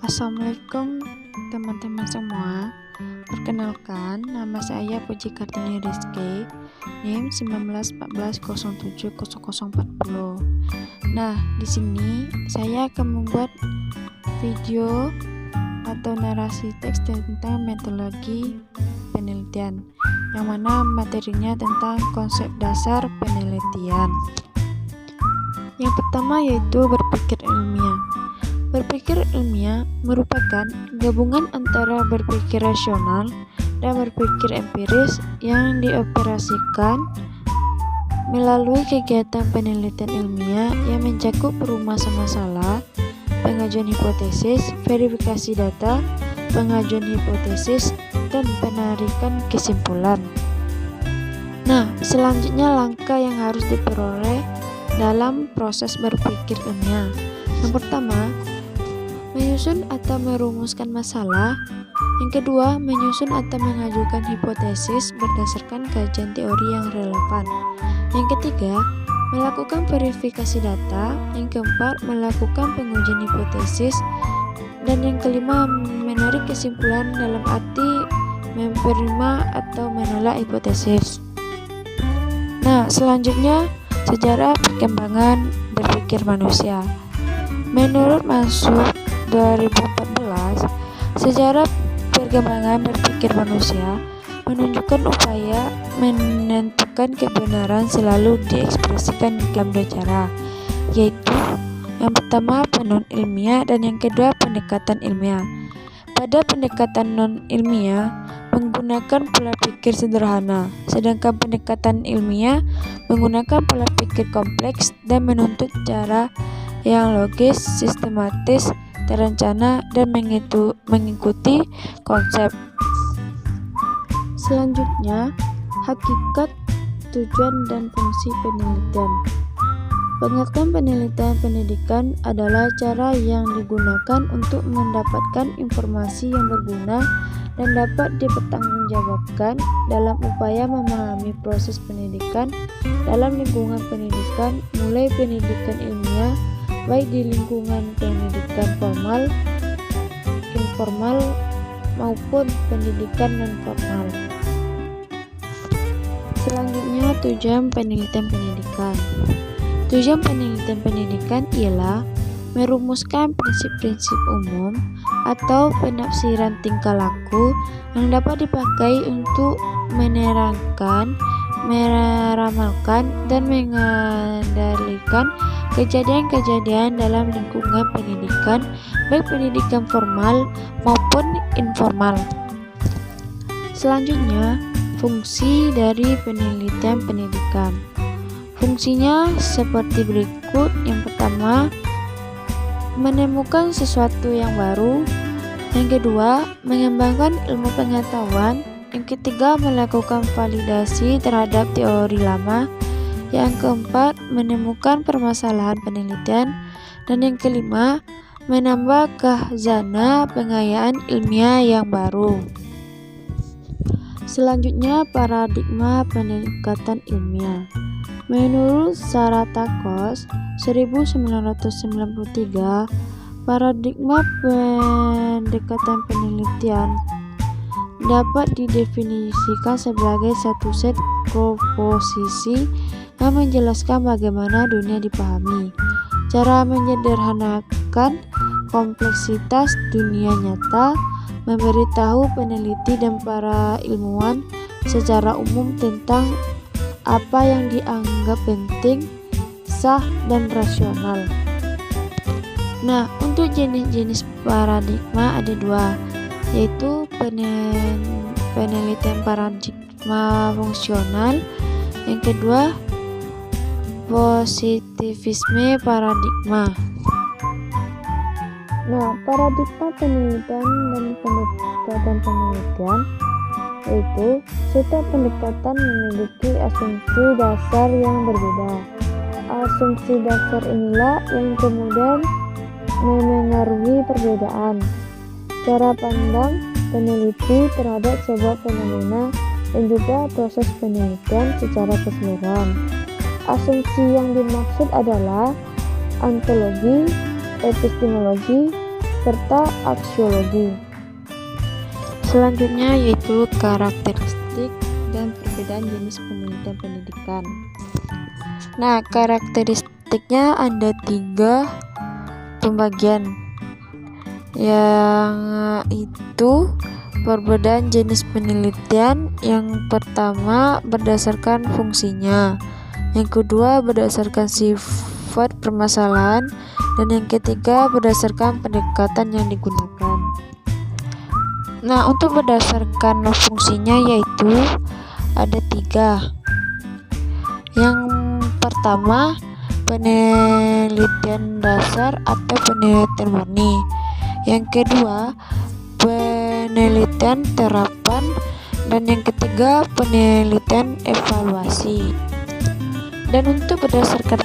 Assalamualaikum teman-teman semua. Perkenalkan, nama saya Puji Kartini Rizky, NIM 1914070040. Nah, di sini saya akan membuat video atau narasi teks tentang metodologi penelitian, yang mana materinya tentang konsep dasar penelitian. Yang pertama yaitu berpikir ilmiah. Berpikir ilmiah merupakan gabungan antara berpikir rasional dan berpikir empiris yang dioperasikan melalui kegiatan penelitian ilmiah yang mencakup perumasan masalah, pengajuan hipotesis, verifikasi data, pengajuan hipotesis, dan penarikan kesimpulan. Nah, selanjutnya langkah yang harus diperoleh dalam proses berpikir ilmiah. Yang pertama, menyusun atau merumuskan masalah. Yang kedua, menyusun atau mengajukan hipotesis berdasarkan kajian teori yang relevan. Yang ketiga, melakukan verifikasi data. Yang keempat, melakukan pengujian hipotesis. Dan yang kelima, menarik kesimpulan dalam arti menerima atau menolak hipotesis. Nah, selanjutnya sejarah perkembangan berpikir manusia. Menurut Mansur 2014, sejarah perkembangan berpikir manusia menunjukkan upaya menentukan kebenaran selalu diekspresikan dalam dua cara, yaitu yang pertama non-ilmiah dan yang kedua pendekatan ilmiah. Pada pendekatan non-ilmiah menggunakan pola pikir sederhana, sedangkan pendekatan ilmiah menggunakan pola pikir kompleks dan menuntut cara yang logis, sistematis, terencana, dan mengikuti konsep. Selanjutnya, hakikat, tujuan, dan fungsi penelitian. Pengertian penelitian pendidikan adalah cara yang digunakan untuk mendapatkan informasi yang berguna dan dapat dipertanggungjawabkan dalam upaya memahami proses pendidikan dalam lingkungan pendidikan, mulai pendidikan ilmiah, baik di lingkungan pendidikan formal, informal, maupun pendidikan non-formal. Selanjutnya, tujuan penelitian pendidikan. Tujuan penelitian pendidikan ialah merumuskan prinsip-prinsip umum atau penafsiran tingkah laku yang dapat dipakai untuk menerangkan, meramalkan, dan mengendalikan kejadian-kejadian dalam lingkungan pendidikan, baik pendidikan formal maupun informal. Selanjutnya, fungsi dari penelitian pendidikan. Fungsinya seperti berikut. Yang pertama, menemukan sesuatu yang baru. Yang kedua, mengembangkan ilmu pengetahuan. Yang ketiga, melakukan validasi terhadap teori lama. Yang keempat, menemukan permasalahan penelitian. Dan yang kelima, menambah khazanah pengayaan ilmiah yang baru. Selanjutnya, paradigma pendekatan ilmiah. Menurut Saratakos 1993, paradigma pendekatan penelitian dapat didefinisikan sebagai satu set proposisi yang menjelaskan bagaimana dunia dipahami, cara menyederhanakan kompleksitas dunia nyata, memberitahu peneliti dan para ilmuwan secara umum tentang apa yang dianggap penting, sah, dan rasional. Nah, untuk jenis-jenis paradigma ada dua, yaitu penelitian paradigma fungsional, yang kedua positivisme paradigma. Nah, paradigma penelitian dan pendekatan penelitian yaitu setiap pendekatan memiliki asumsi dasar yang berbeda. Asumsi dasar inilah yang kemudian memengaruhi perbedaan cara pandang peneliti terhadap sebuah fenomena dan juga proses penelitian secara keseluruhan. Asumsi yang dimaksud adalah ontologi, epistemologi, serta aksiologi. Selanjutnya yaitu karakteristik dan perbedaan jenis penelitian pendidikan. Nah, karakteristiknya ada 3 pembagian, yang itu perbedaan jenis penelitian. Yang pertama berdasarkan fungsinya, yang kedua berdasarkan sifat permasalahan, dan yang ketiga berdasarkan pendekatan yang digunakan. Nah, untuk berdasarkan fungsinya yaitu ada 3. Yang pertama penelitian dasar atau penelitian murni, yang kedua penelitian terapan, dan yang ketiga penelitian evaluasi. Dan untuk berdasarkan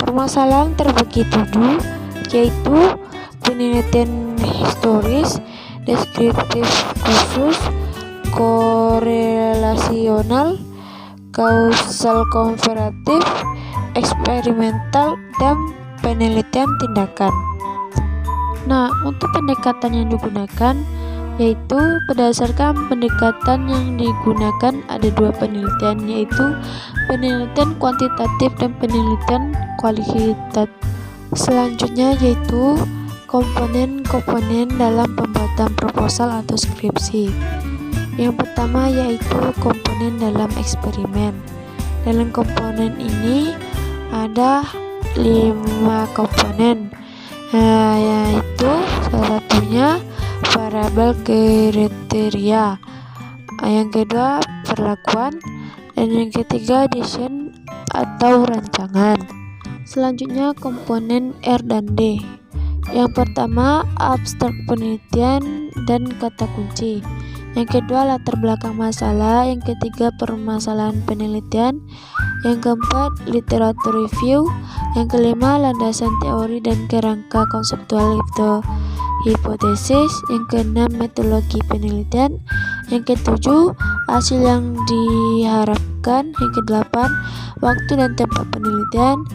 permasalahan terbagi 7, yaitu penelitian historis, deskriptif khusus, korelasional, kausal komparatif, eksperimental, dan penelitian tindakan. Nah, untuk pendekatan yang digunakan yaitu berdasarkan pendekatan yang digunakan ada 2 penelitian, yaitu penelitian kuantitatif dan penelitian kualitatif. Selanjutnya yaitu komponen-komponen dalam pembuatan proposal atau skripsi. Yang pertama yaitu komponen dalam eksperimen. Dalam komponen ini ada 5 komponen, yaitu salah satunya variabel kriteria, yang kedua perlakuan, dan yang ketiga desain atau rancangan. Selanjutnya komponen R dan D. Yang pertama abstrak penelitian dan kata kunci, yang kedua latar belakang masalah, yang ketiga permasalahan penelitian, yang keempat literatur review, yang kelima landasan teori dan kerangka konseptual hipotesis, yang keenam metodologi penelitian, yang ketujuh hasil yang diharapkan, yang kedelapan waktu dan tempat penelitian,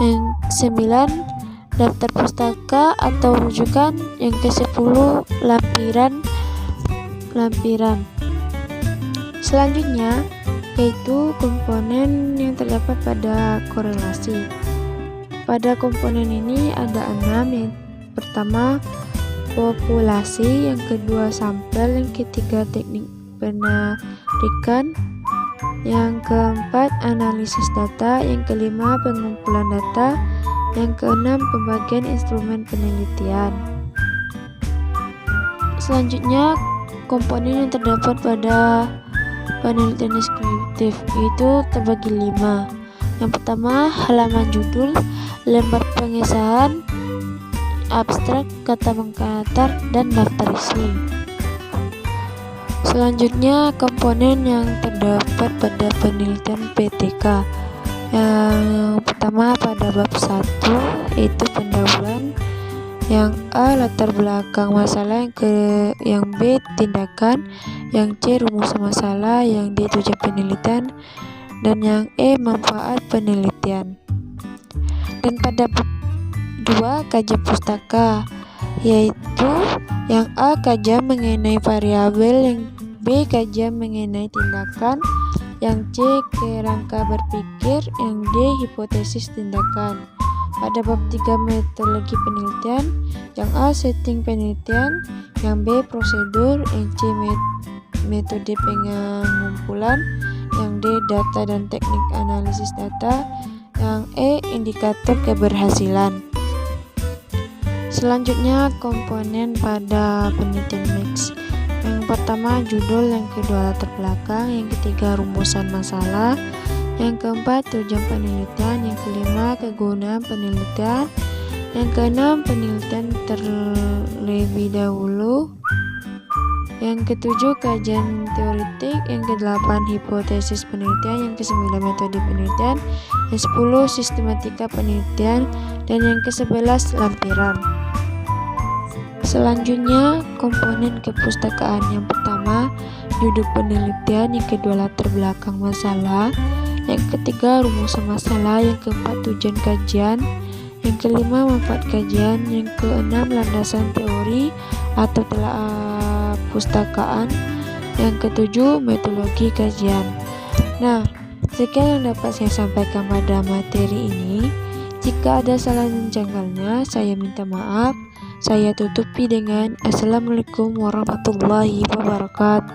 yang kesembilan daftar pustaka atau rujukan, yang ke-10 lampiran. Selanjutnya yaitu komponen yang terdapat pada korelasi. Pada komponen ini ada 6, yang pertama populasi, yang kedua sampel, yang ketiga teknik penarikan, yang keempat analisis data, yang kelima pengumpulan data, yang keenam pembagian instrumen penelitian. Selanjutnya komponen yang terdapat pada penelitian deskriptif itu terbagi 5. Yang pertama halaman judul, lembar pengesahan, abstrak, kata pengantar, dan daftar isi. Selanjutnya komponen yang terdapat pada penelitian PTK. Yang pertama pada bab 1 yaitu pendahuluan, yang A latar belakang masalah, yang B tindakan, yang C rumus masalah, yang D tujuan penelitian, dan yang E manfaat penelitian. Dan pada bab 2 kajian pustaka, yaitu yang A kajian mengenai variabel, yang B kajian mengenai tindakan, yang C kerangka berpikir, yang D hipotesis tindakan. Pada bab 3 metodologi penelitian, yang A setting penelitian, yang B prosedur, yang C metode pengumpulan, yang D data dan teknik analisis data, yang E indikator keberhasilan. Selanjutnya komponen pada penelitian mix. Yang pertama judul, yang kedua latar belakang, yang ketiga rumusan masalah, yang keempat tujuan penelitian, yang kelima kegunaan penelitian, yang keenam penelitian terlebih dahulu, yang ketujuh kajian teoretik, yang kedelapan hipotesis penelitian, yang kesembilan metode penelitian, yang 10 sistematika penelitian, dan yang ke-11 lampiran. Selanjutnya komponen kepustakaan. Yang pertama judul penelitian, yang kedua latar belakang masalah, yang ketiga rumusan masalah, yang keempat tujuan kajian, Yang kelima, manfaat kajian. Yang keenam, landasan teori atau telaah pustakaan. Yang ketujuh, metodologi kajian. Nah, sekian yang dapat saya sampaikan pada materi ini. Jika ada salah dan janggalnya, saya minta maaf. Saya tutupi dengan Assalamualaikum warahmatullahi wabarakatuh.